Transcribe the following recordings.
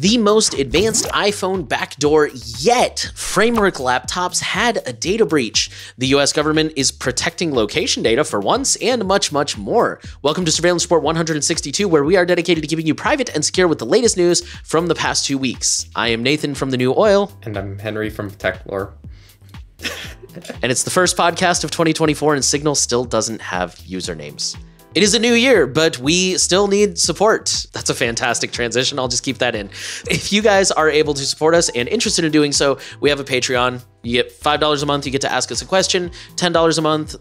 The most advanced iPhone backdoor yet. Framework laptops had a data breach. The US government is protecting location data for once, and much, much more. Welcome to Surveillance Report 162, where we are dedicated to keeping you private and secure with the latest news from the past 2 weeks. I am Nathan from The New Oil. And I'm Henry from Techlore. And it's the first podcast of 2024, and Signal still doesn't have usernames. It is a new year, but we still need support. That's a fantastic transition. I'll just keep that in. If you guys are able to support us and interested in doing so, we have a Patreon. You get $5 a month, you get to ask us a question. $10 a month,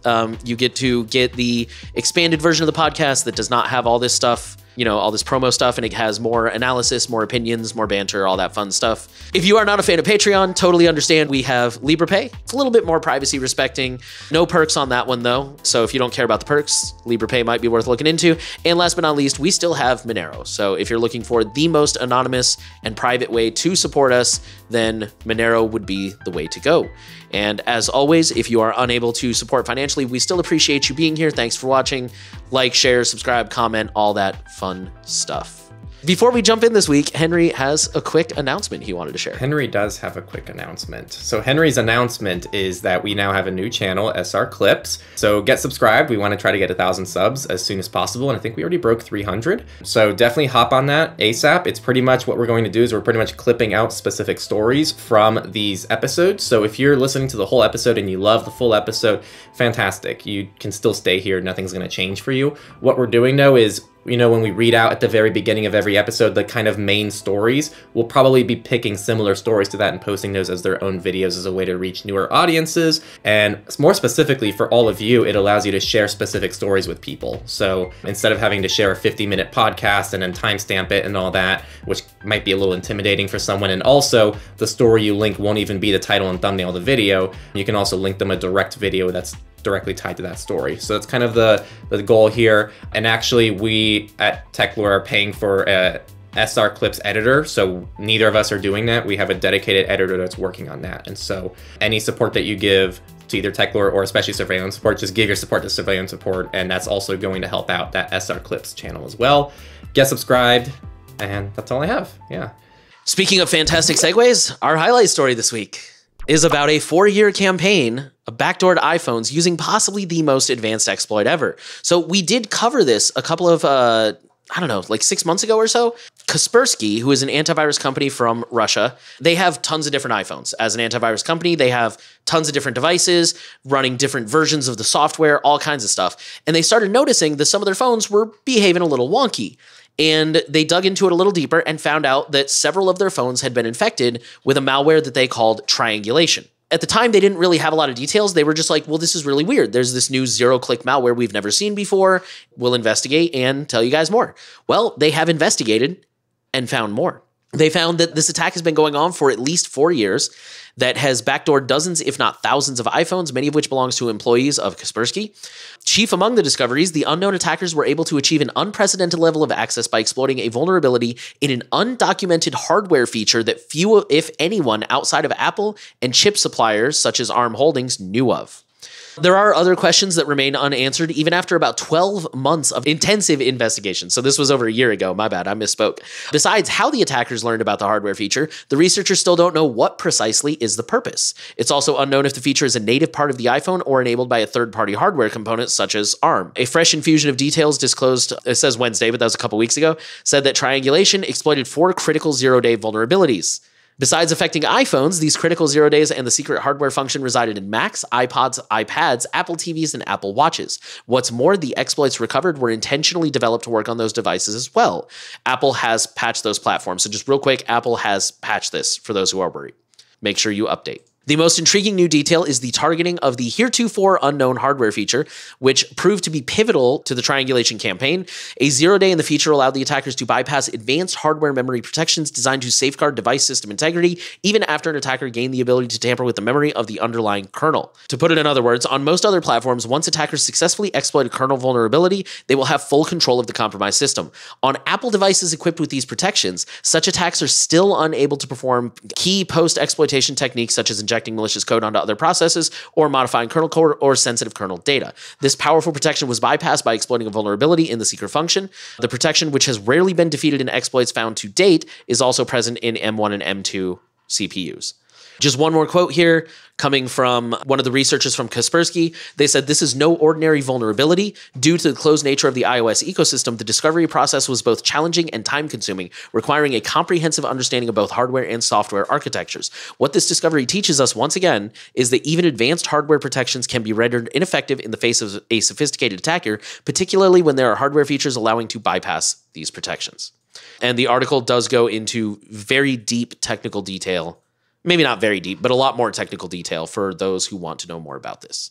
you get to get the expanded version of the podcast that does not have all this stuff, you know, all this promo stuff, and it has more analysis, more opinions, more banter, all that fun stuff. If you are not a fan of Patreon, totally understand. We have LibrePay. It's a little bit more privacy respecting. No perks on that one though. So if you don't care about the perks, LibrePay might be worth looking into. And last but not least, we still have Monero. So if you're looking for the most anonymous and private way to support us, then Monero would be the way to go. And as always, if you are unable to support financially, we still appreciate you being here. Thanks for watching. Like, share, subscribe, comment, all that fun stuff. Before we jump in this week, Henry has a quick announcement he wanted to share. Henry does have a quick announcement. So Henry's announcement is that we now have a new channel, SR Clips. So get subscribed. We want to try to get 1,000 subs as soon as possible. And I think we already broke 300. So definitely hop on that ASAP. It's pretty much what we're going to do is we're pretty much clipping out specific stories from these episodes. So if you're listening to the whole episode and you love the full episode, fantastic. You can still stay here. Nothing's going to change for you. What we're doing though is, you know, when we read out at the very beginning of every episode, the kind of main stories, we'll probably be picking similar stories to that and posting those as their own videos as a way to reach newer audiences. And more specifically for all of you, it allows you to share specific stories with people. So instead of having to share a 50-minute podcast and then timestamp it and all that, which might be a little intimidating for someone, and also the story you link won't even be the title and thumbnail of the video, you can also link them a direct video that's directly tied to that story. So that's kind of the goal here. And actually we at Techlore are paying for a SR Clips editor. So neither of us are doing that. We have a dedicated editor that's working on that. And so any support that you give to either Techlore or especially surveillance support, just give your support to surveillance support. And that's also going to help out that SR Clips channel as well. Get subscribed, and that's all I have. Yeah. Speaking of fantastic segues, our highlight story this week is about a 4-year campaign of backdoored iPhones using possibly the most advanced exploit ever. So we did cover this a couple of, I don't know, like 6 months ago or so. Kaspersky, who is an antivirus company from Russia, they have tons of different iPhones. As an antivirus company, they have tons of different devices running different versions of the software, all kinds of stuff. And they started noticing that some of their phones were behaving a little wonky. And they dug into it a little deeper and found out that several of their phones had been infected with a malware that they called Triangulation. At the time, they didn't really have a lot of details. They were just like, well, this is really weird. There's this new zero-click malware we've never seen before. We'll investigate and tell you guys more. Well, they have investigated and found more. They found that this attack has been going on for at least 4 years, that has backdoored dozens, if not thousands of iPhones, many of which belongs to employees of Kaspersky. Chief among the discoveries, the unknown attackers were able to achieve an unprecedented level of access by exploiting a vulnerability in an undocumented hardware feature that few, if anyone, outside of Apple and chip suppliers such as ARM Holdings knew of. There are other questions that remain unanswered even after about 12 months of intensive investigation. So this was over a year ago. My bad, I misspoke. Besides how the attackers learned about the hardware feature, the researchers still don't know what precisely is the purpose. It's also unknown if the feature is a native part of the iPhone or enabled by a third-party hardware component such as ARM. A fresh infusion of details disclosed, it says Wednesday, but that was a couple weeks ago, said that Triangulation exploited 4 critical zero-day vulnerabilities. Besides affecting iPhones, these critical 0 days and the secret hardware function resided in Macs, iPods, iPads, Apple TVs, and Apple Watches. What's more, the exploits recovered were intentionally developed to work on those devices as well. Apple has patched those platforms. So just real quick, Apple has patched this for those who are worried. Make sure you update. The most intriguing new detail is the targeting of the heretofore unknown hardware feature, which proved to be pivotal to the Triangulation campaign. A 0 day in the feature allowed the attackers to bypass advanced hardware memory protections designed to safeguard device system integrity, even after an attacker gained the ability to tamper with the memory of the underlying kernel. To put it in other words, on most other platforms, once attackers successfully exploit a kernel vulnerability, they will have full control of the compromised system. On Apple devices equipped with these protections, such attacks are still unable to perform key post-exploitation techniques such as injecting malicious code onto other processes or modifying kernel code or sensitive kernel data. This powerful protection was bypassed by exploiting a vulnerability in the secret function. The protection, which has rarely been defeated in exploits found to date, is also present in M1 and M2 CPUs. Just one more quote here coming from one of the researchers from Kaspersky. They said, "This is no ordinary vulnerability. Due to the closed nature of the iOS ecosystem, the discovery process was both challenging and time-consuming, requiring a comprehensive understanding of both hardware and software architectures. What this discovery teaches us, once again, is that even advanced hardware protections can be rendered ineffective in the face of a sophisticated attacker, particularly when there are hardware features allowing to bypass these protections." And the article does go into very deep technical detail. Maybe not very deep, but a lot more technical detail for those who want to know more about this.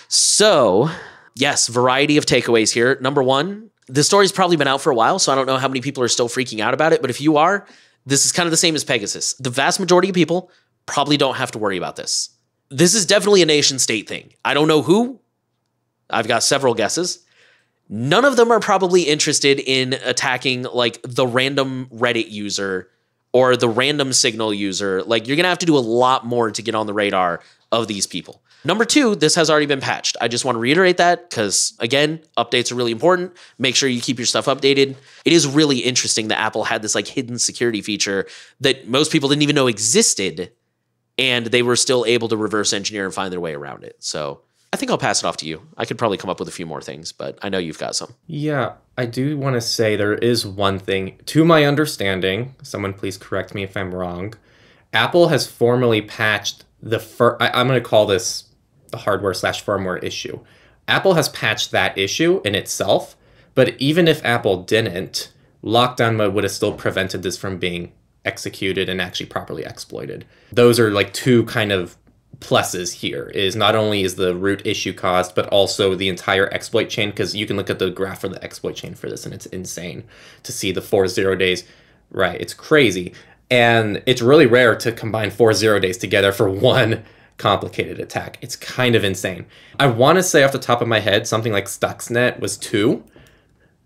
So, yes, variety of takeaways here. Number one, the story's probably been out for a while, so I don't know how many people are still freaking out about it, but if you are, this is kind of the same as Pegasus. The vast majority of people probably don't have to worry about this. This is definitely a nation state thing. I don't know who. I've got several guesses. None of them are probably interested in attacking like the random Reddit user or the random Signal user. Like, you're going to have to do a lot more to get on the radar of these people. Number two, this has already been patched. I just want to reiterate that because, again, updates are really important. Make sure you keep your stuff updated. It is really interesting that Apple had this like hidden security feature that most people didn't even know existed, and they were still able to reverse engineer and find their way around it. So I think I'll pass it off to you. I could probably come up with a few more things, but I know you've got some. Yeah, I do want to say there is one thing. To my understanding, someone please correct me if I'm wrong, Apple has formally patched I'm going to call this the hardware/firmware issue. Apple has patched that issue in itself, but even if Apple didn't, lockdown mode would have still prevented this from being executed and actually properly exploited. Those are like two kind of pluses here. Is not only is the root issue caused, but also the entire exploit chain, because you can look at the graph for the exploit chain for this and it's insane to see the 4 0 days. Right, it's crazy. And it's really rare to combine 4 0 days together for one complicated attack. It's kind of insane. I want to say off the top of my head, something like Stuxnet was 2.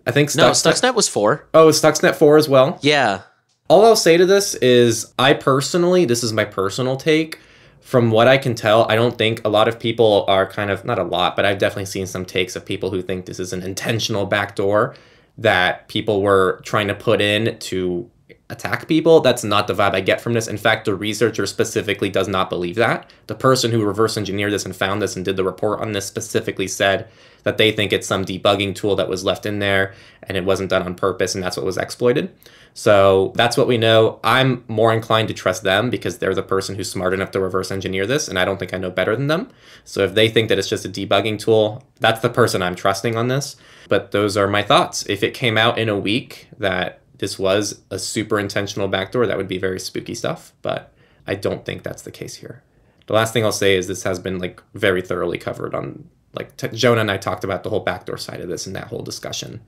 I think Stuxnet was 4. Oh, is Stuxnet 4 as well? Yeah. All I'll say to this is this is my personal take. From what I can tell, I don't think a lot of people are kind of, not a lot, but I've definitely seen some takes of people who think this is an intentional backdoor that people were trying to put in to attack people. That's not the vibe I get from this. In fact, the researcher specifically does not believe that. The person who reverse engineered this and found this and did the report on this specifically said that they think it's some debugging tool that was left in there and it wasn't done on purpose and that's what was exploited. So that's what we know. I'm more inclined to trust them because they're the person who's smart enough to reverse engineer this, and I don't think I know better than them. So if they think that it's just a debugging tool, that's the person I'm trusting on this. But those are my thoughts. If it came out in a week that this was a super intentional backdoor, that would be very spooky stuff, but I don't think that's the case here. The last thing I'll say is this has been like very thoroughly covered on, like Jonah and I talked about the whole backdoor side of this and that whole discussion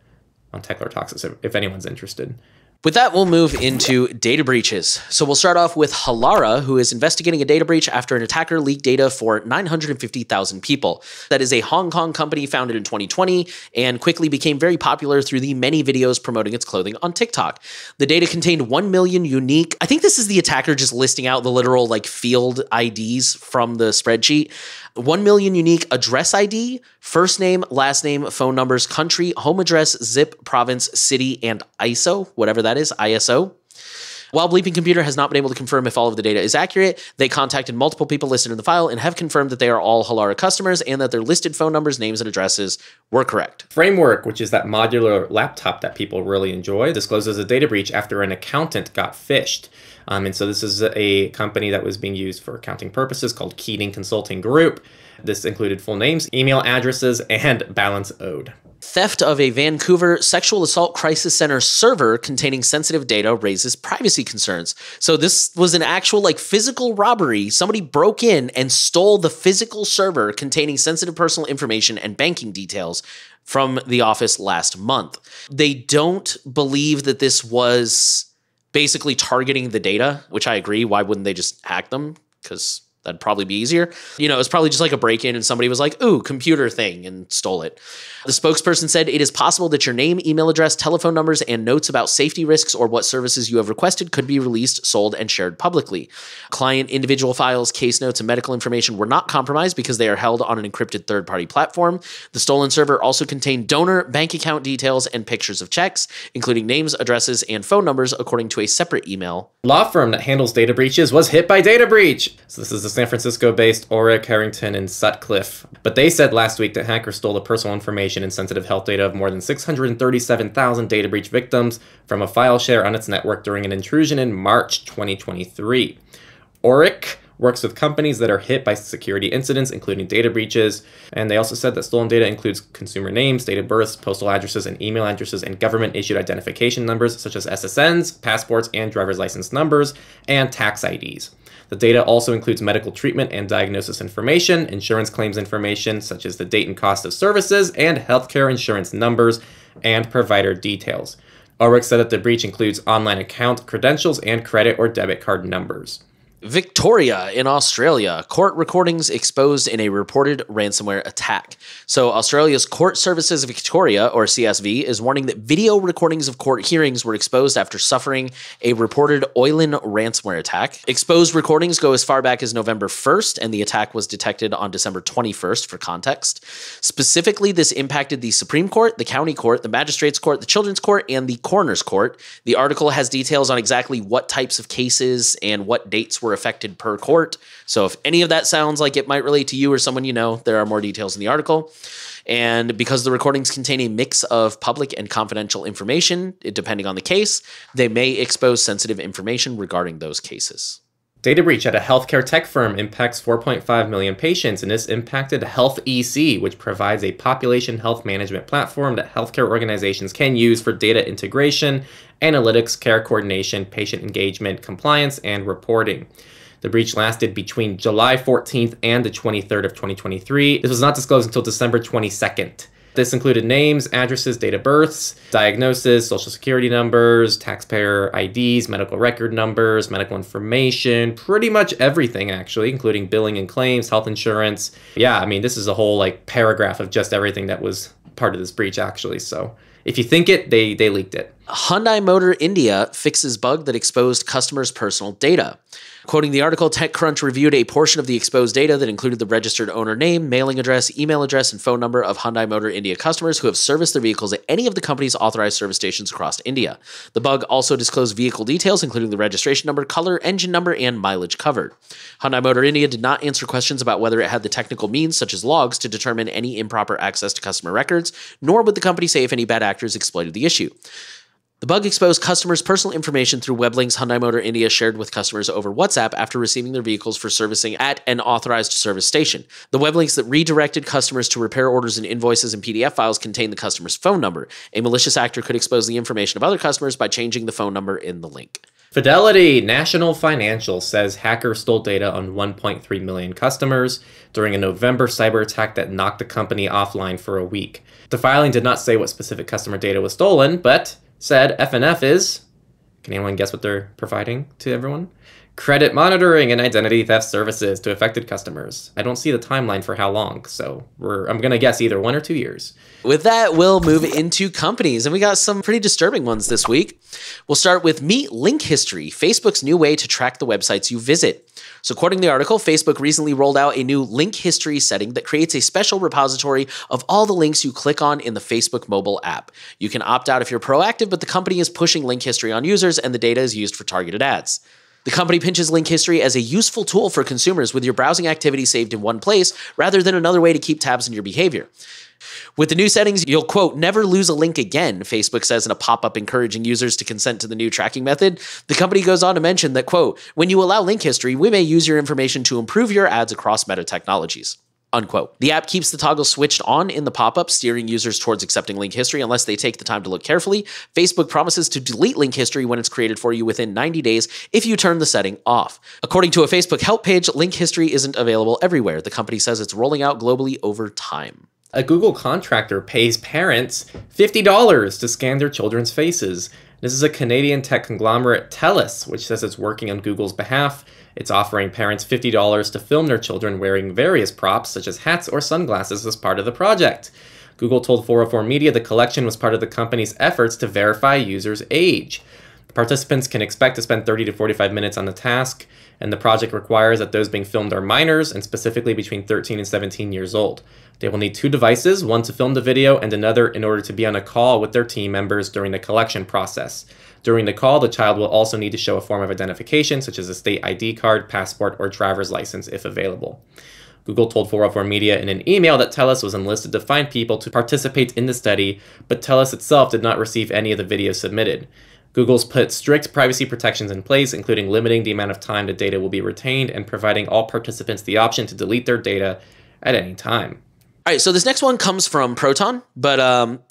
on Techlore Talks, if anyone's interested. With that, we'll move into data breaches. So we'll start off with Halara, who is investigating a data breach after an attacker leaked data for 950,000 people. That is a Hong Kong company founded in 2020 and quickly became very popular through the many videos promoting its clothing on TikTok. The data contained 1 million unique, I think this is the attacker just listing out the literal like field IDs from the spreadsheet. 1 million unique address ID, first name, last name, phone numbers, country, home address, zip, province, city, and ISO, whatever that is, ISO. While Bleeping Computer has not been able to confirm if all of the data is accurate, they contacted multiple people listed in the file and have confirmed that they are all Halara customers and that their listed phone numbers, names, and addresses were correct. Framework, which is that modular laptop that people really enjoy, discloses a data breach after an accountant got phished. And so this is a company that was being used for accounting purposes called Keating Consulting Group. This included full names, email addresses, and balance owed. Theft of a Vancouver sexual assault crisis center server containing sensitive data raises privacy concerns. So this was an actual like physical robbery. Somebody broke in and stole the physical server containing sensitive personal information and banking details from the office last month. They don't believe that this was basically targeting the data, which I agree. Why wouldn't they just hack them? Because That'd probably be easier. You know, it's probably just like a break-in and somebody was like, ooh, computer thing, and stole it. The spokesperson said it is possible that your name, email address, telephone numbers, and notes about safety risks or what services you have requested could be released, sold, and shared publicly. Client individual files, case notes, and medical information were not compromised because they are held on an encrypted third-party platform. The stolen server also contained donor, bank account details, and pictures of checks, including names, addresses, and phone numbers, according to a separate email. Law firm that handles data breaches was hit by data breach. So this is the San Francisco-based Orrick, Harrington, and Sutcliffe. But they said last week that hackers stole the personal information and sensitive health data of more than 637,000 data breach victims from a file share on its network during an intrusion in March 2023. Orrick works with companies that are hit by security incidents, including data breaches. And they also said that stolen data includes consumer names, date of births, postal addresses, and email addresses, and government-issued identification numbers, such as SSNs, passports, and driver's license numbers, and tax IDs. The data also includes medical treatment and diagnosis information, insurance claims information, such as the date and cost of services, and healthcare insurance numbers, and provider details. Ulrich said that the breach includes online account credentials and credit or debit card numbers. Victoria in Australia, court recordings exposed in a reported ransomware attack. So Australia's Court Services Victoria, or CSV, is warning that video recordings of court hearings were exposed after suffering a reported Oilin ransomware attack. Exposed recordings go as far back as November 1st, and the attack was detected on December 21st, for context. Specifically, this impacted the Supreme Court, the County Court, the Magistrates Court, the Children's Court, and the Coroner's Court. The article has details on exactly what types of cases and what dates were affected per court. So if any of that sounds like it might relate to you or someone you know, there are more details in the article. And because the recordings contain a mix of public and confidential information, depending on the case, they may expose sensitive information regarding those cases. Data breach at a healthcare tech firm impacts 4.5 million patients, and this impacted Health EC, which provides a population health management platform that healthcare organizations can use for data integration, analytics, care coordination, patient engagement, compliance, and reporting. The breach lasted between July 14th and the 23rd of 2023. This was not disclosed until December 22nd. This included names, addresses, date of births, diagnosis, social security numbers, taxpayer IDs, medical record numbers, medical information, pretty much everything actually, including billing and claims, health insurance. Yeah, I mean, this is a whole like paragraph of just everything that was part of this breach actually. So if you think it, they leaked it. Hyundai Motor India fixes bug that exposed customers' personal data. Quoting the article, TechCrunch reviewed a portion of the exposed data that included the registered owner name, mailing address, email address, and phone number of Hyundai Motor India customers who have serviced their vehicles at any of the company's authorized service stations across India. The bug also disclosed vehicle details, including the registration number, color, engine number, and mileage covered. Hyundai Motor India did not answer questions about whether it had the technical means, such as logs, to determine any improper access to customer records, nor would the company say if any bad actors exploited the issue. The bug exposed customers' personal information through web links Hyundai Motor India shared with customers over WhatsApp after receiving their vehicles for servicing at an authorized service station. The web links that redirected customers to repair orders and invoices and PDF files contained the customer's phone number. A malicious actor could expose the information of other customers by changing the phone number in the link. Fidelity National Financial says hackers stole data on 1.3 million customers during a November cyber attack that knocked the company offline for a week. The filing did not say what specific customer data was stolen, but said FNF is, can anyone guess what they're providing to everyone? Credit monitoring and identity theft services to affected customers. I don't see the timeline for how long, so I'm going to guess either 1 or 2 years. With that, we'll move into companies, and we got some pretty disturbing ones this week. We'll start with Meet Link History, Facebook's new way to track the websites you visit. So quoting the article, Facebook recently rolled out a new link history setting that creates a special repository of all the links you click on in the Facebook mobile app. You can opt out if you're proactive, but the company is pushing link history on users, and the data is used for targeted ads. The company pitches link history as a useful tool for consumers with your browsing activity saved in one place, rather than another way to keep tabs on your behavior. With the new settings, you'll, quote, never lose a link again, Facebook says in a pop-up encouraging users to consent to the new tracking method. The company goes on to mention that, quote, when you allow link history, we may use your information to improve your ads across meta technologies. Unquote. The app keeps the toggle switched on in the pop-up, steering users towards accepting link history unless they take the time to look carefully. Facebook promises to delete link history when it's created for you within 90 days if you turn the setting off. According to a Facebook help page, link history isn't available everywhere. The company says it's rolling out globally over time. A Google contractor pays parents $50 to scan their children's faces. This is a Canadian tech conglomerate, TELUS, which says it's working on Google's behalf. It's offering parents $50 to film their children wearing various props, such as hats or sunglasses, as part of the project. Google told 404 Media the collection was part of the company's efforts to verify users' age. Participants can expect to spend 30 to 45 minutes on the task, and the project requires that those being filmed are minors, and specifically between 13 and 17 years old. They will need 2 devices, one to film the video and another in order to be on a call with their team members during the collection process. During the call, the child will also need to show a form of identification, such as a state ID card, passport, or driver's license if available. Google told 404 Media in an email that TELUS was enlisted to find people to participate in the study, but TELUS itself did not receive any of the videos submitted. Google's put strict privacy protections in place, including limiting the amount of time the data will be retained and providing all participants the option to delete their data at any time. All right, so this next one comes from Proton, but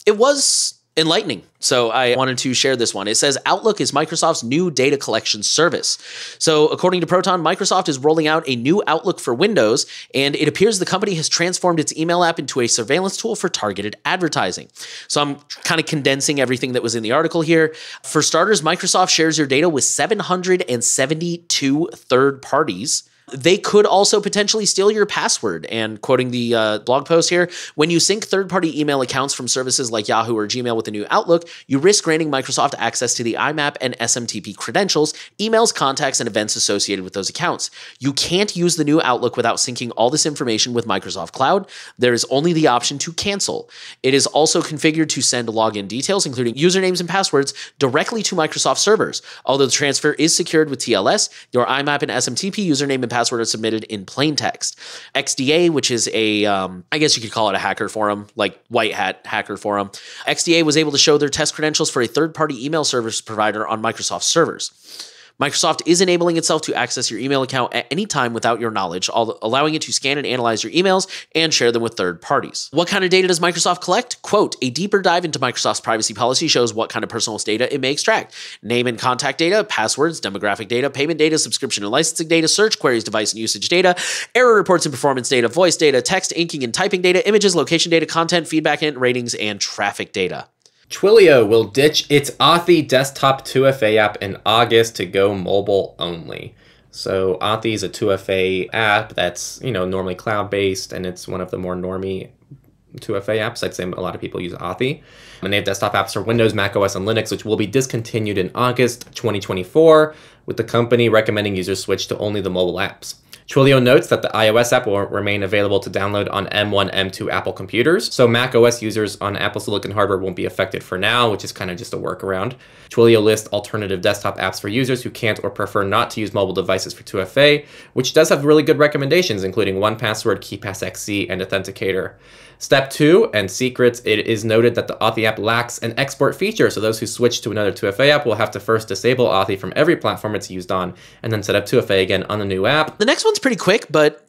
it was enlightening. So I wanted to share this one. It says Outlook is Microsoft's new data collection service. So according to Proton, Microsoft is rolling out a new Outlook for Windows, and it appears the company has transformed its email app into a surveillance tool for targeted advertising. So I'm kind of condensing everything that was in the article here. For starters, Microsoft shares your data with 772 third parties. They could also potentially steal your password. And quoting the blog post here, when you sync third-party email accounts from services like Yahoo or Gmail with the new Outlook, you risk granting Microsoft access to the IMAP and SMTP credentials, emails, contacts, and events associated with those accounts. You can't use the new Outlook without syncing all this information with Microsoft Cloud. There is only the option to cancel. It is also configured to send login details, including usernames and passwords, directly to Microsoft servers. Although the transfer is secured with TLS, your IMAP and SMTP username and password are submitted in plain text. XDA, which is a, I guess you could call it a hacker forum, like white hat hacker forum. XDA was able to show their test credentials for a third-party email service provider on Microsoft servers. Microsoft is enabling itself to access your email account at any time without your knowledge, allowing it to scan and analyze your emails and share them with third parties. What kind of data does Microsoft collect? Quote, a deeper dive into Microsoft's privacy policy shows what kind of personal data it may extract. Name and contact data, passwords, demographic data, payment data, subscription and licensing data, search queries, device and usage data, error reports and performance data, voice data, text, inking and typing data, images, location data, content, feedback and ratings, and traffic data. Twilio will ditch its Authy desktop 2FA app in August to go mobile only. So Authy is a 2FA app that's, normally cloud-based, and it's one of the more normie 2FA apps. I'd say a lot of people use Authy. And they have desktop apps for Windows, macOS, and Linux, which will be discontinued in August 2024, with the company recommending users switch to only the mobile apps. Twilio notes that the iOS app will remain available to download on M1, M2 Apple computers, so macOS users on Apple Silicon hardware won't be affected for now, which is kind of just a workaround. Twilio lists alternative desktop apps for users who can't or prefer not to use mobile devices for 2FA, which does have really good recommendations, including 1Password, KeePass XC, and Authenticator. Step 2, and secrets, it is noted that the Authy app lacks an export feature, so those who switch to another 2FA app will have to first disable Authy from every platform it's used on, and then set up 2FA again on the new app. The next one's pretty quick, but,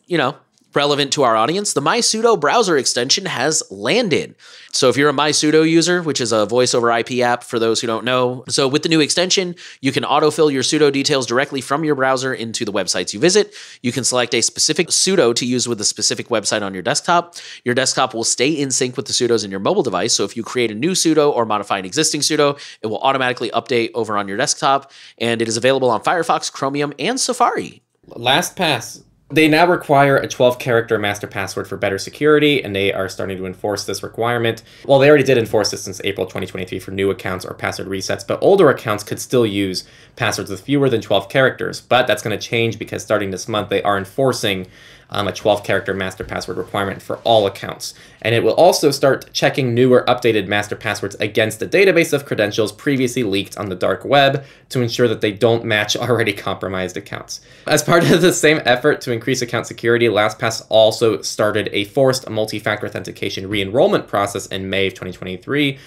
relevant to our audience. The MySudo browser extension has landed. So if you're a MySudo user, which is a voice over IP app for those who don't know, so with the new extension, you can autofill your sudo details directly from your browser into the websites you visit. You can select a specific sudo to use with a specific website on your desktop. Your desktop will stay in sync with the sudos in your mobile device. So if you create a new sudo or modify an existing sudo, it will automatically update over on your desktop. And it is available on Firefox, Chromium, and Safari. LastPass. They now require a 12-character master password for better security, and they are starting to enforce this requirement. Well, they already did enforce this since April 2023 for new accounts or password resets, but older accounts could still use passwords with fewer than 12 characters. But that's going to change because starting this month, they are enforcing a 12-character master password requirement for all accounts. And it will also start checking newer updated master passwords against the database of credentials previously leaked on the dark web to ensure that they don't match already compromised accounts. As part of the same effort to increase account security, LastPass also started a forced multi-factor authentication re-enrollment process in May of 2023,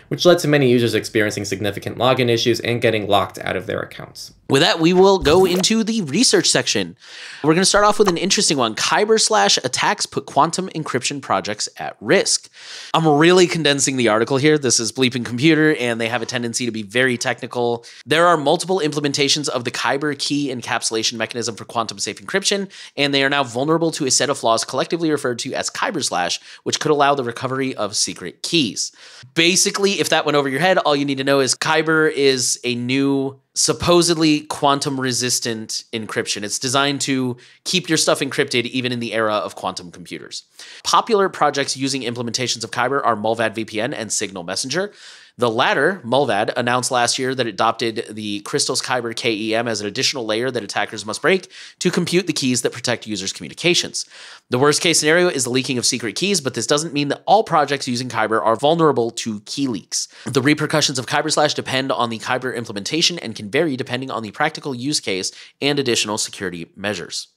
which led to many users experiencing significant login issues and getting locked out of their accounts. With that, we will go into the research section. We're going to start off with an interesting one. Kyber/attacks put quantum encryption projects at risk. I'm really condensing the article here. This is Bleeping Computer, and they have a tendency to be very technical. There are multiple implementations of the Kyber key encapsulation mechanism for quantum safe encryption, and they are now vulnerable to a set of flaws collectively referred to as Kyber/, which could allow the recovery of secret keys. Basically, if that went over your head, all you need to know is Kyber is a new supposedly quantum resistant encryption. It's designed to keep your stuff encrypted even in the era of quantum computers. Popular projects using implementations of Kyber are Mullvad VPN and Signal Messenger. The latter, Mullvad, announced last year that it adopted the Crystal's Kyber KEM as an additional layer that attackers must break to compute the keys that protect users' communications. The worst case scenario is the leaking of secret keys, but this doesn't mean that all projects using Kyber are vulnerable to key leaks. The repercussions of Kyber/ depend on the Kyber implementation and can vary depending on the practical use case and additional security measures.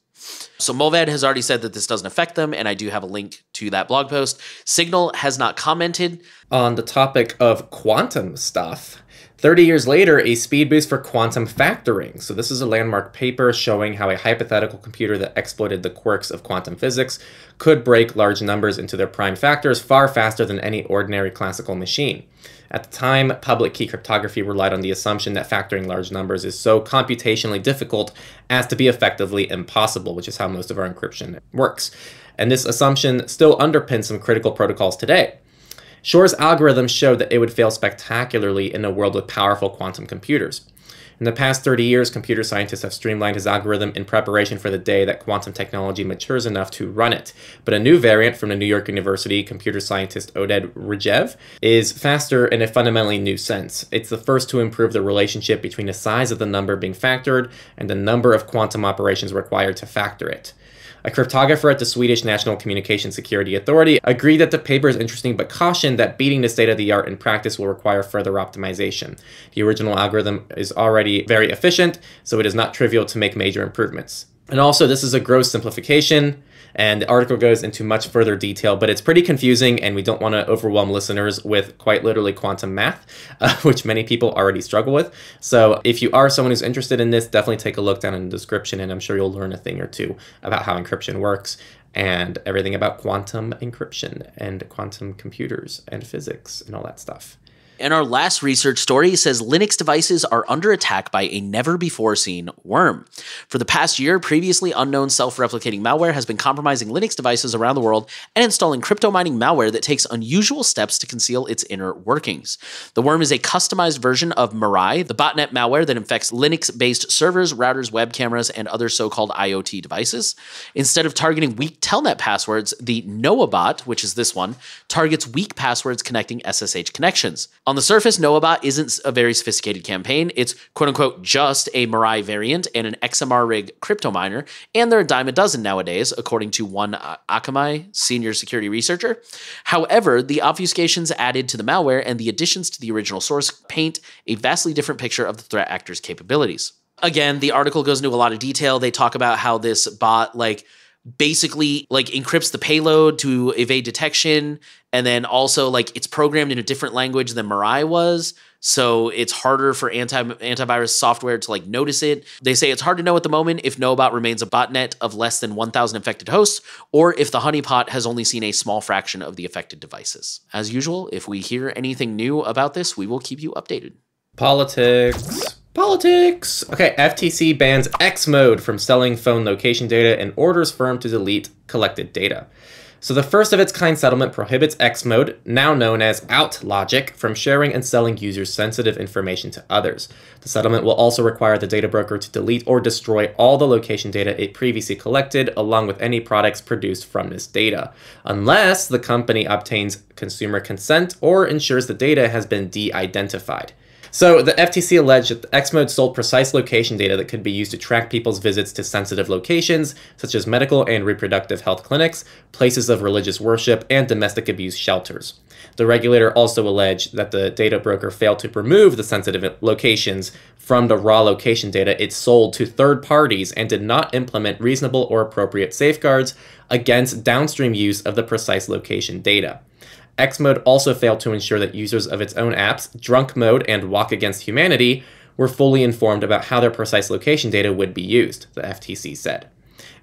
So Mullvad has already said that this doesn't affect them, and I do have a link to that blog post. Signal has not commented. On the topic of quantum stuff, 30 years later, a speed boost for quantum factoring. So this is a landmark paper showing how a hypothetical computer that exploited the quirks of quantum physics could break large numbers into their prime factors far faster than any ordinary classical machine. At the time, public key cryptography relied on the assumption that factoring large numbers is so computationally difficult as to be effectively impossible, which is how most of our encryption works. And this assumption still underpins some critical protocols today. Shor's algorithm showed that it would fail spectacularly in a world with powerful quantum computers. In the past 30 years, computer scientists have streamlined his algorithm in preparation for the day that quantum technology matures enough to run it. But a new variant from the New York University computer scientist Oded Rajev is faster in a fundamentally new sense. It's the first to improve the relationship between the size of the number being factored and the number of quantum operations required to factor it. A cryptographer at the Swedish National Communication Security Authority agreed that the paper is interesting but cautioned that beating the state-of-the-art in practice will require further optimization. The original algorithm is already very efficient, so it is not trivial to make major improvements. And also, this is a gross simplification, and the article goes into much further detail, but it's pretty confusing, and we don't want to overwhelm listeners with quite literally quantum math, which many people already struggle with. So if you are someone who's interested in this, definitely take a look down in the description, and I'm sure you'll learn a thing or two about how encryption works and everything about quantum encryption and quantum computers and physics and all that stuff. And our last research story says Linux devices are under attack by a never-before-seen worm. For the past year, previously unknown self-replicating malware has been compromising Linux devices around the world and installing crypto-mining malware that takes unusual steps to conceal its inner workings. The worm is a customized version of Mirai, the botnet malware that infects Linux-based servers, routers, web cameras, and other so-called IoT devices. Instead of targeting weak telnet passwords, the NoahBot, which is this one, targets weak passwords connecting SSH connections. On the surface, NoahBot isn't a very sophisticated campaign. It's quote-unquote just a Mirai variant and an XMR rig crypto miner, and there are a dime a dozen nowadays, according to one Akamai senior security researcher. However, the obfuscations added to the malware and the additions to the original source paint a vastly different picture of the threat actor's capabilities. Again, the article goes into a lot of detail. They talk about how this bot basically encrypts the payload to evade detection, and then also it's programmed in a different language than Mirai was, so it's harder for antivirus software to notice it. They say it's hard to know at the moment if NoahBot remains a botnet of less than 1,000 infected hosts, or if the honeypot has only seen a small fraction of the affected devices. As usual, if we hear anything new about this, we will keep you updated. Politics. Okay, FTC bans X mode from selling phone location data and orders firm to delete collected data. So the first of its kind settlement prohibits X mode, now known as OutLogic, from sharing and selling users' sensitive information to others. The settlement will also require the data broker to delete or destroy all the location data it previously collected, along with any products produced from this data, unless the company obtains consumer consent or ensures the data has been de-identified. So the FTC alleged that the X mode sold precise location data that could be used to track people's visits to sensitive locations, such as medical and reproductive health clinics, places of religious worship, and domestic abuse shelters. The regulator also alleged that the data broker failed to remove the sensitive locations from the raw location data it sold to third parties and did not implement reasonable or appropriate safeguards against downstream use of the precise location data. X mode also failed to ensure that users of its own apps, Drunk Mode and Walk Against Humanity, were fully informed about how their precise location data would be used, the FTC said.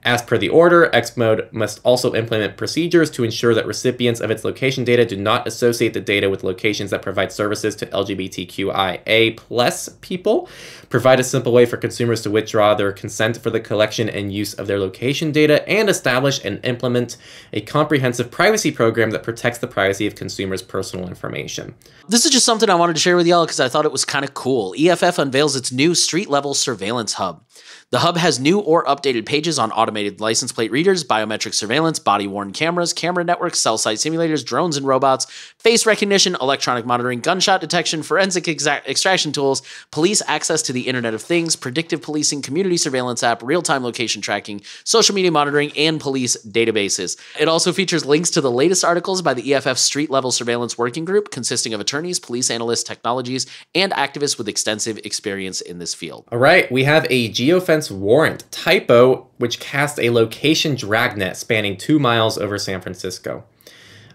As per the order, Xmode must also implement procedures to ensure that recipients of its location data do not associate the data with locations that provide services to LGBTQIA+ people, provide a simple way for consumers to withdraw their consent for the collection and use of their location data, and establish and implement a comprehensive privacy program that protects the privacy of consumers' personal information. This is just something I wanted to share with y'all because I thought it was kind of cool. EFF unveils its new street-level surveillance hub. The hub has new or updated pages on automated license plate readers, biometric surveillance, body-worn cameras, camera networks, cell site simulators, drones and robots, face recognition, electronic monitoring, gunshot detection, forensic extraction tools, police access to the Internet of Things, predictive policing, community surveillance app, real-time location tracking, social media monitoring, and police databases. It also features links to the latest articles by the EFF Street-Level Surveillance Working Group, consisting of attorneys, police analysts, technologies, and activists with extensive experience in this field. All right, we have a geofence warrant, Typo, which cast a location dragnet spanning 2 miles over San Francisco.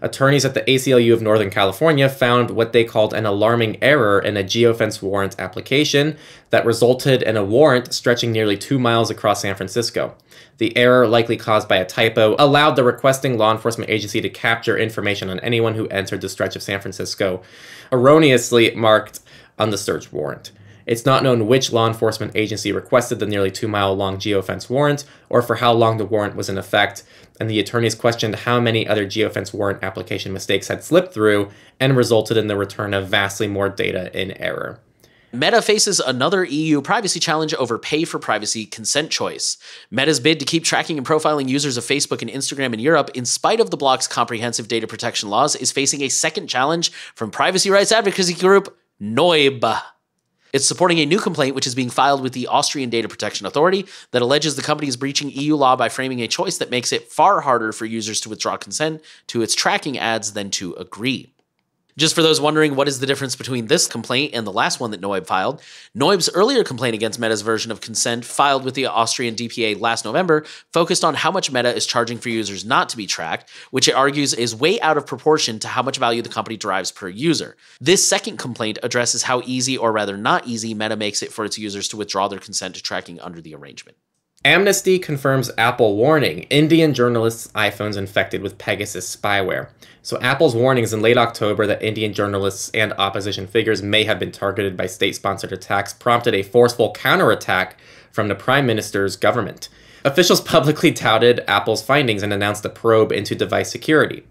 Attorneys at the ACLU of Northern California found what they called an alarming error in a geofence warrant application that resulted in a warrant stretching nearly 2 miles across San Francisco. The error, likely caused by a typo, allowed the requesting law enforcement agency to capture information on anyone who entered the stretch of San Francisco, erroneously marked on the search warrant. It's not known which law enforcement agency requested the nearly 2-mile-long geofence warrant, or for how long the warrant was in effect, and the attorneys questioned how many other geofence warrant application mistakes had slipped through and resulted in the return of vastly more data in error. Meta faces another EU privacy challenge over pay-for-privacy consent choice. Meta's bid to keep tracking and profiling users of Facebook and Instagram in Europe, in spite of the bloc's comprehensive data protection laws, is facing a second challenge from privacy rights advocacy group Neub. It's supporting a new complaint which is being filed with the Austrian Data Protection Authority that alleges the company is breaching EU law by framing a choice that makes it far harder for users to withdraw consent to its tracking ads than to agree. Just for those wondering what is the difference between this complaint and the last one that Neub filed, Neub's earlier complaint against Meta's version of consent filed with the Austrian DPA last November focused on how much Meta is charging for users not to be tracked, which it argues is way out of proportion to how much value the company derives per user. This second complaint addresses how easy, or rather not easy, Meta makes it for its users to withdraw their consent to tracking under the arrangement. Amnesty confirms Apple warning, Indian journalists' iPhones infected with Pegasus spyware. So Apple's warnings in late October that Indian journalists and opposition figures may have been targeted by state-sponsored attacks prompted a forceful counterattack from the Prime Minister's government. Officials publicly touted Apple's findings and announced a probe into device security.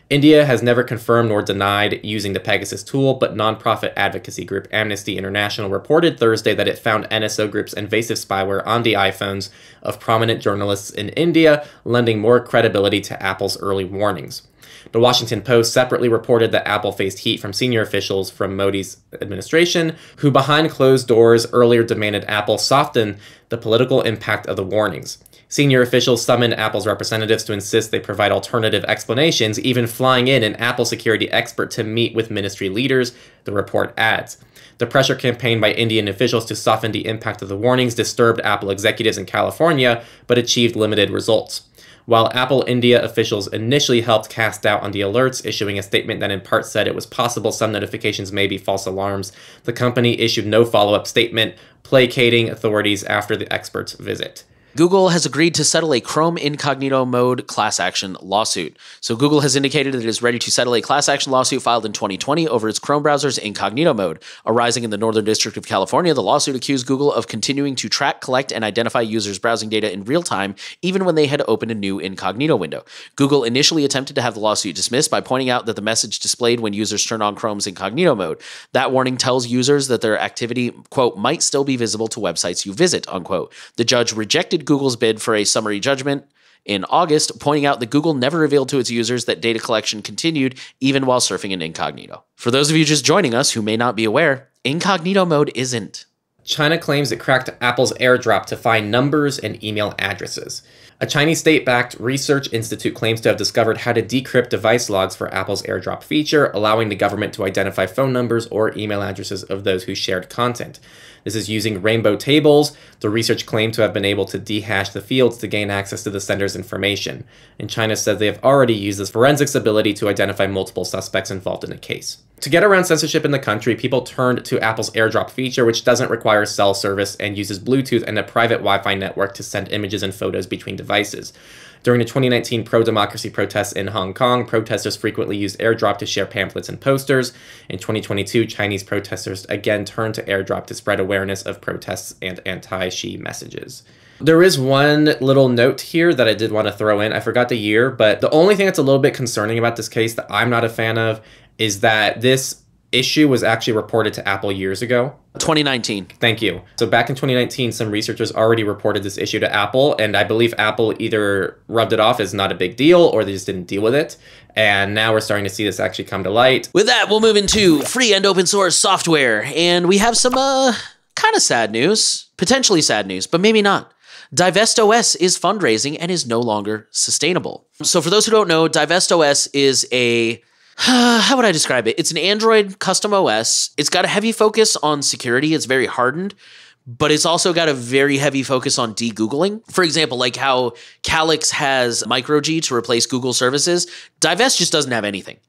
India has never confirmed nor denied using the Pegasus tool, but nonprofit advocacy group Amnesty International reported Thursday that it found NSO Group's invasive spyware on the iPhones of prominent journalists in India, lending more credibility to Apple's early warnings. The Washington Post separately reported that Apple faced heat from senior officials from Modi's administration, who behind closed doors earlier demanded Apple soften the political impact of the warnings. Senior officials summoned Apple's representatives to insist they provide alternative explanations, even flying in an Apple security expert to meet with ministry leaders, the report adds. The pressure campaign by Indian officials to soften the impact of the warnings disturbed Apple executives in California, but achieved limited results. While Apple India officials initially helped cast doubt on the alerts, issuing a statement that in part said it was possible some notifications may be false alarms, the company issued no follow-up statement, placating authorities after the expert's visit. Google has agreed to settle a Chrome incognito mode class action lawsuit. So Google has indicated that it is ready to settle a class action lawsuit filed in 2020 over its Chrome browser's incognito mode. Arising in the Northern District of California, the lawsuit accused Google of continuing to track, collect, and identify users' browsing data in real time, even when they had opened a new incognito window. Google initially attempted to have the lawsuit dismissed by pointing out that the message displayed when users turn on Chrome's incognito mode. That warning tells users that their activity, quote, might still be visible to websites you visit, unquote. The judge rejected Google's bid for a summary judgment in August, pointing out that Google never revealed to its users that data collection continued even while surfing in incognito. For those of you just joining us who may not be aware, incognito mode isn't. China claims it cracked Apple's AirDrop to find numbers and email addresses. A Chinese state-backed research institute claims to have discovered how to decrypt device logs for Apple's AirDrop feature, allowing the government to identify phone numbers or email addresses of those who shared content. This is using rainbow tables. The research claimed to have been able to dehash the fields to gain access to the sender's information. And China said they have already used this forensics ability to identify multiple suspects involved in a case. To get around censorship in the country, people turned to Apple's AirDrop feature, which doesn't require cell service and uses Bluetooth and a private Wi-Fi network to send images and photos between devices. During the 2019 pro-democracy protests in Hong Kong, protesters frequently used AirDrop to share pamphlets and posters. In 2022, Chinese protesters again turned to AirDrop to spread awareness of protests and anti-Xi messages. There is one little note here that I did want to throw in. I forgot the year, but the only thing that's a little bit concerning about this case that I'm not a fan of is that this issue was actually reported to Apple years ago. 2019. Thank you. So back in 2019, some researchers already reported this issue to Apple, and I believe Apple either rubbed it off as not a big deal or they just didn't deal with it. And now we're starting to see this actually come to light. With that, we'll move into free and open source software. And we have some kind of sad news, potentially sad news, but maybe not. DivestOS is fundraising and is no longer sustainable. So for those who don't know, DivestOS is a how would I describe it? It's an Android custom OS. It's got a heavy focus on security. It's very hardened, but it's also got a very heavy focus on de-Googling. For example, like how Calyx has micro-G to replace Google services, Divest just doesn't have anything.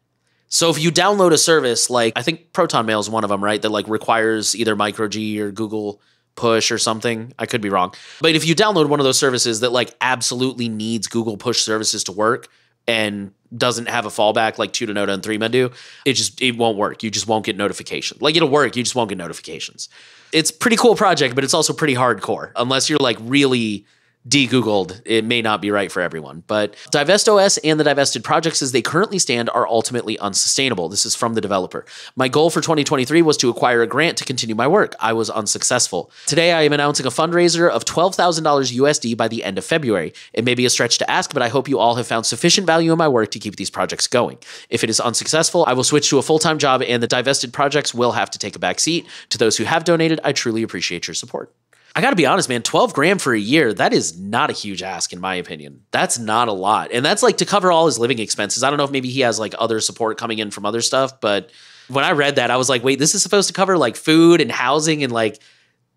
So if you download a service, like I think Proton Mail is one of them, right? That like requires either micro-G or Google Push or something. I could be wrong. But if you download one of those services that like absolutely needs Google Push services to work and doesn't have a fallback like Tutanota and 3Men do, it won't work. You just won't get notifications. Like it'll work, you just won't get notifications. It's a pretty cool project, but it's also pretty hardcore. Unless you're like really de-Googled, it may not be right for everyone. But DivestOS and the divested projects as they currently stand are ultimately unsustainable. This is from the developer. My goal for 2023 was to acquire a grant to continue my work. I was unsuccessful. Today, I am announcing a fundraiser of $12,000 USD by the end of February. It may be a stretch to ask, but I hope you all have found sufficient value in my work to keep these projects going. If it is unsuccessful, I will switch to a full-time job and the divested projects will have to take a back seat. To those who have donated, I truly appreciate your support. I gotta be honest, man, 12 grand for a year, that is not a huge ask in my opinion. That's not a lot. And that's like to cover all his living expenses. I don't know if maybe he has like other support coming in from other stuff, but when I read that, I was like, wait, this is supposed to cover like food and housing and like,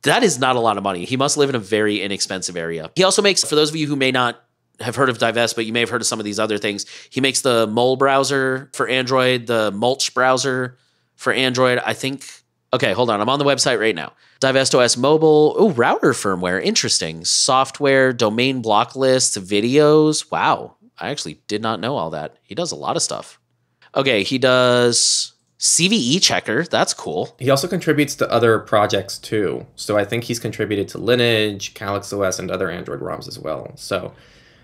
that is not a lot of money. He must live in a very inexpensive area. He also makes, for those of you who may not have heard of Divest, but you may have heard of some of these other things, he makes the Mole browser for Android, the Mulch browser for Android, I think. Okay, hold on. I'm on the website right now. DivestOS mobile. Oh, router firmware. Interesting. Software, domain block lists, videos. Wow. I actually did not know all that. He does a lot of stuff. Okay, he does CVE checker. That's cool. He also contributes to other projects too. So I think he's contributed to Lineage, Calyx OS, and other Android ROMs as well. So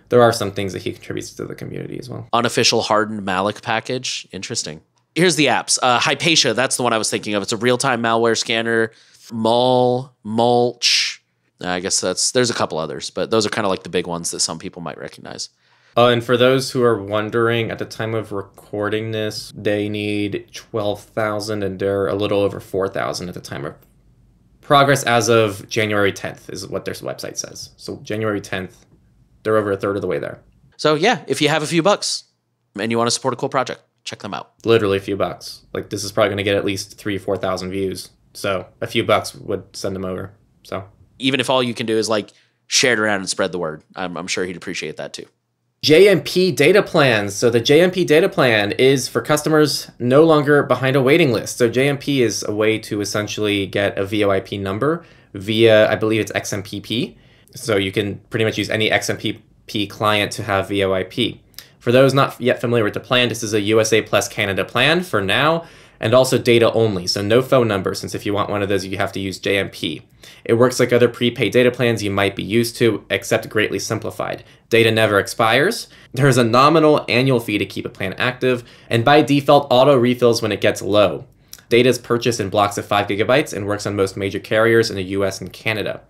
there are some things that he contributes to the community as well. Unofficial hardened malloc package. Interesting. Here's the apps. Hypatia, that's the one I was thinking of. It's a real-time malware scanner. Mulch. I guess there's a couple others, but those are kind of like the big ones that some people might recognize. And for those who are wondering, at the time of recording this, they need 12,000 and they're a little over 4,000 at the time of progress as of January 10th is what their website says. So January 10th, they're over a third of the way there. So yeah, if you have a few bucks and you want to support a cool project, check them out. Literally a few bucks. Like this is probably going to get at least 3,000 or 4,000 views. So a few bucks would send them over. So even if all you can do is like share it around and spread the word, I'm sure he'd appreciate that too. JMP data plans. So the JMP data plan is for customers no longer behind a waiting list. So JMP is a way to essentially get a VoIP number via, I believe it's XMPP. So you can pretty much use any XMPP client to have VoIP. For those not yet familiar with the plan, this is a USA plus Canada plan for now, and also data only, so no phone number, since if you want one of those, you have to use JMP. It works like other prepaid data plans you might be used to, except greatly simplified. Data never expires. There is a nominal annual fee to keep a plan active, and by default, auto refills when it gets low. Data is purchased in blocks of 5 gigabytes and works on most major carriers in the US and Canada.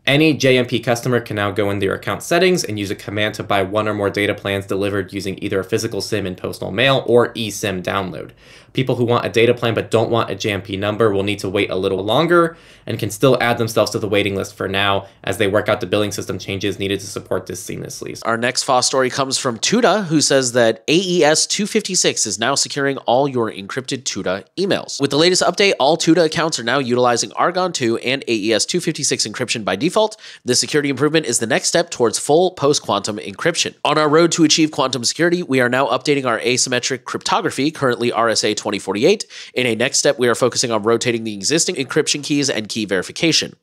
Any JMP customer can now go in their account settings and use a command to buy one or more data plans delivered using either a physical SIM in postal mail or eSIM download. People who want a data plan but don't want a JMP number will need to wait a little longer and can still add themselves to the waiting list for now as they work out the billing system changes needed to support this seamlessly. Our next FOSS story comes from Tuda, who says that AES 256 is now securing all your encrypted Tuda emails. With the latest update, all Tuda accounts are now utilizing Argon 2 and AES 256 encryption by default, default. This security improvement is the next step towards full post-quantum encryption. On our road to achieve quantum security, we are now updating our asymmetric cryptography, currently RSA 2048. In a next step, we are focusing on rotating the existing encryption keys and key verification.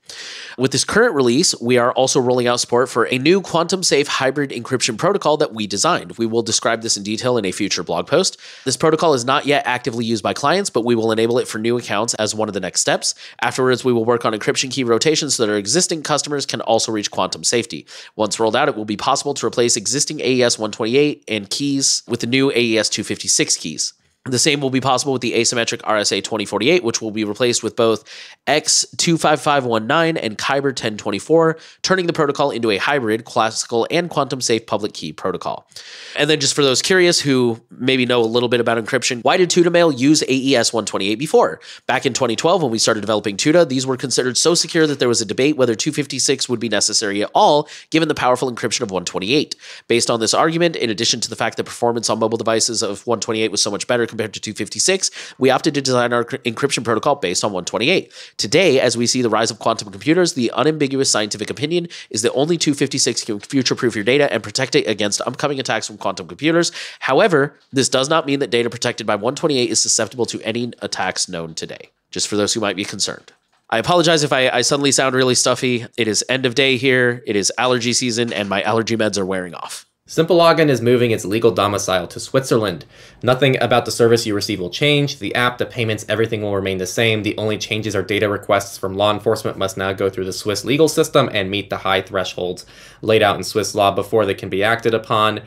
With this current release, we are also rolling out support for a new quantum-safe hybrid encryption protocol that we designed. We will describe this in detail in a future blog post. This protocol is not yet actively used by clients, but we will enable it for new accounts as one of the next steps. Afterwards, we will work on encryption key rotation so that our existing customers can also reach quantum safety. Once rolled out, it will be possible to replace existing AES 128 and keys with the new AES 256 keys. The same will be possible with the asymmetric RSA 2048, which will be replaced with both X25519 and Kyber 1024, turning the protocol into a hybrid, classical, and quantum-safe public key protocol. And then just for those curious who maybe know a little bit about encryption, why did Tutamail use AES 128 before? Back in 2012, when we started developing Tuta, these were considered so secure that there was a debate whether 256 would be necessary at all, given the powerful encryption of 128. Based on this argument, in addition to the fact that performance on mobile devices of 128 was so much better compared to 256, we opted to design our encryption protocol based on 128. Today, as we see the rise of quantum computers, the unambiguous scientific opinion is that only 256 can future-proof your data and protect it against upcoming attacks from quantum computers. However, this does not mean that data protected by 128 is susceptible to any attacks known today, just for those who might be concerned. I apologize if I suddenly sound really stuffy. It is end of day here, it is allergy season, and my allergy meds are wearing off. Simple Login is moving its legal domicile to Switzerland. Nothing about the service you receive will change. The app, the payments, everything will remain the same. The only changes are data requests from law enforcement must now go through the Swiss legal system and meet the high thresholds laid out in Swiss law before they can be acted upon.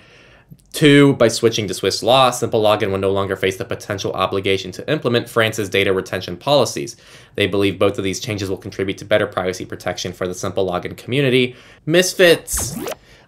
2, by switching to Swiss law, Simple Login will no longer face the potential obligation to implement France's data retention policies. They believe both of these changes will contribute to better privacy protection for the Simple Login community. Misfits!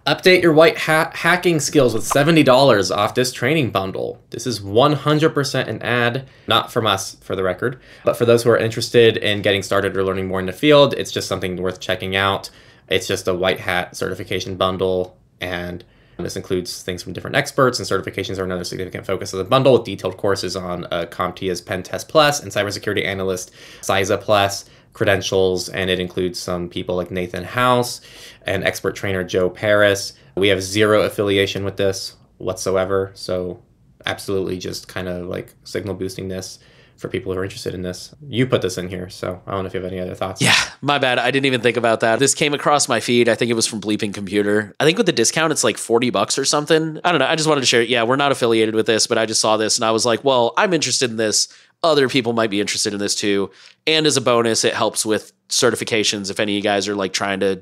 Update your white hat hacking skills with $70 off this training bundle. This is 100% an ad, not from us for the record, but for those who are interested in getting started or learning more in the field, it's just something worth checking out. It's just a white hat certification bundle, and this includes things from different experts, and certifications are another significant focus of the bundle, with detailed courses on CompTIA's Pen Test Plus and Cybersecurity Analyst CISA Plus credentials, and it includes some people like Nathan House and expert trainer Joe Paris. We have zero affiliation with this whatsoever, so absolutely just kind of like signal boosting this for people who are interested in this. You put this in here, so I don't know if you have any other thoughts. Yeah, my bad. I didn't even think about that. This came across my feed. I think it was from Bleeping Computer. I think with the discount, it's like $40 or something. I don't know. I just wanted to share it. Yeah, we're not affiliated with this, but I just saw this and I was like, well, I'm interested in this. Other people might be interested in this too. And as a bonus, it helps with certifications if any of you guys are like trying to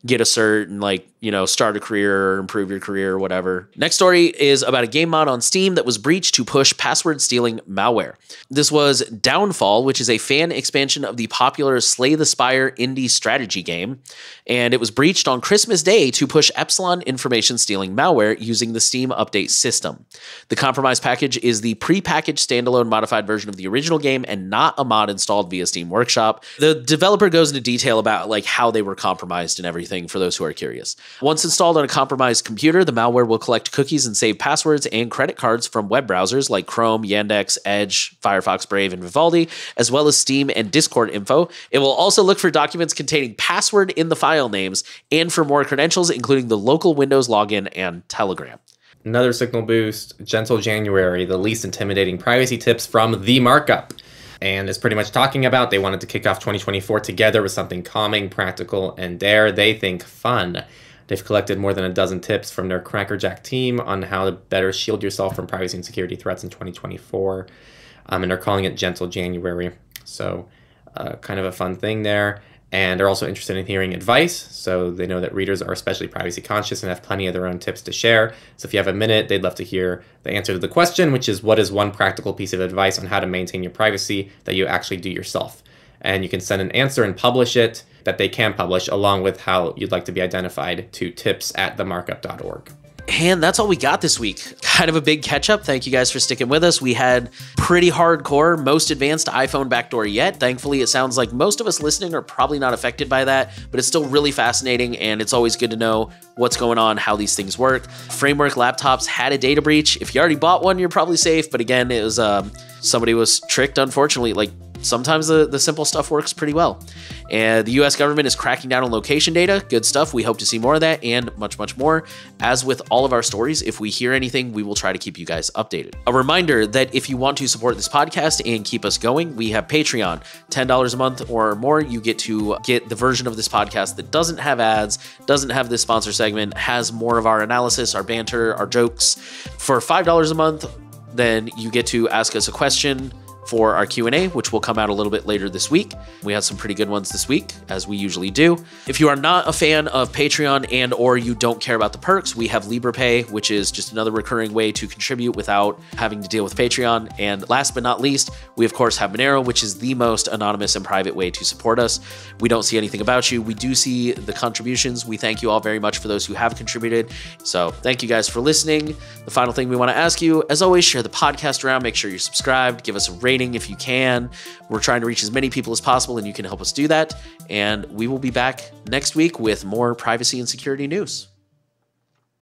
get a cert and like, you know, start a career or improve your career or whatever. Next story is about a game mod on Steam that was breached to push password stealing malware. This was Downfall, which is a fan expansion of the popular Slay the Spire indie strategy game. And it was breached on Christmas Day to push Epsilon information stealing malware using the Steam update system. The compromised package is the pre-packaged standalone modified version of the original game and not a mod installed via Steam Workshop. The developer goes into detail about like how they were compromised and everything for those who are curious. Once installed on a compromised computer, the malware will collect cookies and save passwords and credit cards from web browsers like Chrome, Yandex, Edge, Firefox, Brave, and Vivaldi, as well as Steam and Discord info. It will also look for documents containing password in the file names and for more credentials, including the local Windows login and Telegram. Another signal boost, Gentle January, the least intimidating privacy tips from The Markup. And it's pretty much talking about they wanted to kick off 2024 together with something calming, practical, and dare they think fun. They've collected more than a dozen tips from their Crackerjack team on how to better shield yourself from privacy and security threats in 2024. And they're calling it Gentle January. So kind of a fun thing there. And they're also interested in hearing advice. So they know that readers are especially privacy conscious and have plenty of their own tips to share. So if you have a minute, they'd love to hear the answer to the question, which is what is one practical piece of advice on how to maintain your privacy that you actually do yourself? And you can send an answer and publish it that they can publish along with how you'd like to be identified to tips@themarkup.org. And that's all we got this week. Kind of a big catch up. Thank you guys for sticking with us. We had pretty hardcore, most advanced iPhone backdoor yet. Thankfully, it sounds like most of us listening are probably not affected by that, but it's still really fascinating. And it's always good to know what's going on, how these things work. Framework laptops had a data breach. If you already bought one, you're probably safe. But again, it was somebody was tricked, unfortunately. Like sometimes the simple stuff works pretty well. And the US government is cracking down on location data. Good stuff. We hope to see more of that and much, much more. As with all of our stories, if we hear anything, we will try to keep you guys updated. A reminder that if you want to support this podcast and keep us going, we have Patreon. $10 a month or more, you get to get the version of this podcast that doesn't have ads, doesn't have this sponsor segment, has more of our analysis, our banter, our jokes. For $5 a month, then you get to ask us a question for our Q&A, which will come out a little bit later this week. We had some pretty good ones this week, as we usually do. If you are not a fan of Patreon and or you don't care about the perks, we have LibrePay, which is just another recurring way to contribute without having to deal with Patreon. And last but not least, we of course have Monero, which is the most anonymous and private way to support us. We don't see anything about you. We do see the contributions. We thank you all very much for those who have contributed. So thank you guys for listening. The final thing we want to ask you, as always, share the podcast around. Make sure you're subscribed. Give us a rating if you can. We're trying to reach as many people as possible, and you can help us do that. And we will be back next week with more privacy and security news.